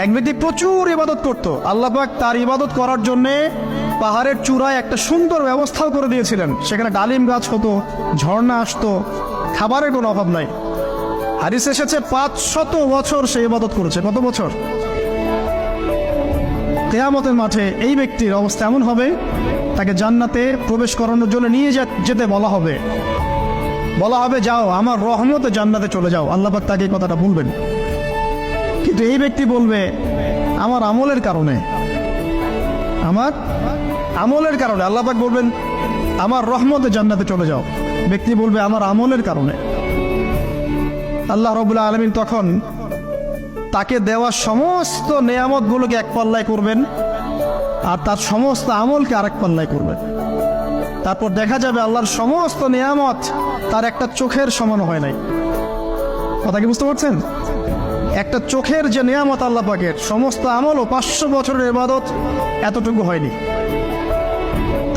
এক ব্যক্তি প্রচুর ইবাদত করত, আল্লাহ পাক তার ইবাদত করার জন্যে পাহাড়ের চূড়ায় একটা সুন্দর ব্যবস্থাও করে দিয়েছিলেন। সেখানে ডালিম গাছ হতো, ঝর্ণা আসতো, খাবারের কোনো অভাব নাই। হাদিস এসেছে 500 বছর সে ইবাদত করেছে। কত বছর? কিয়ামতের মাঠে এই ব্যক্তির অবস্থা এমন হবে, তাকে জান্নাতে প্রবেশ করানোর জন্য নিয়ে যেতে বলা হবে। যাও আমার রহমতে জান্নাতে চলে যাও। আল্লাহ পাক তাকে এই কথাটা বলবেন। কিন্তু এই ব্যক্তি বলবে আমার আমলের কারণে, আল্লাহ পাক বলবেন আমার রহমতে জান্নাতে চলে যাও। ব্যক্তি বলবে আমার আমলের কারণে। আল্লাহ রাব্বুল আলামিন তখন তাকে দেওয়া সমস্ত নেয়ামতগুলোকে এক পাল্লায় করবেন, আর তার সমস্ত আমলকে আরেক পাল্লায় করবেন। তারপর দেখা যাবে আল্লাহর সমস্ত নেয়ামত তার একটা চোখের সমান হয় নাই। কথা কি বুঝতে পারছেন? একটা চোখের যে নেয়ামত আল্লাহ পাকের, সমস্ত আমল ও 500 বছরের ইবাদত এতটুকু হয়নি।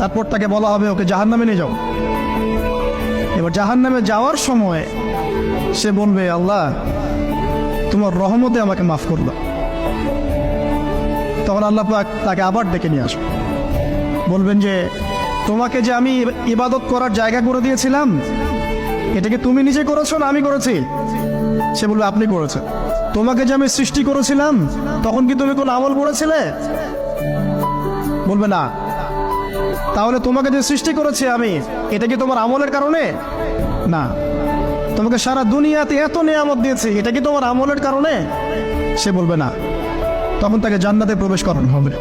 তারপর তাকে বলা হবে ওকে জাহান্নামে নিয়ে যাও। এবার জাহান্নামে যাওয়ার সময় সে বলবে আল্লাহ তোমার রহমতে আমাকে মাফ করলো। তখন আল্লাহ পাক তাকে আবার ডেকে নিয়ে আসবে, বলবেন যে তোমাকে যে আমি ইবাদত করার জায়গা করে দিয়েছিলাম, এটাকে তুমি নিজে করেছো না আমি করেছি? সে বলবে আপনি করেছেন। তোমাকে যে আমি সৃষ্টি করেছিলাম তখন কি তুমি কোনো আমল করেছিলে? বলবে না। তাহলে তোমাকে যে সৃষ্টি করেছি আমি, এটা কি তোমার আমলের কারণে? না। তোমাকে সারা দুনিয়াতে এত নিয়ামত দিয়েছি, এটা কি তোমার আমলের কারণে? সে বলবে না। তখন তাকে জান্নাতে প্রবেশ করানো হবে।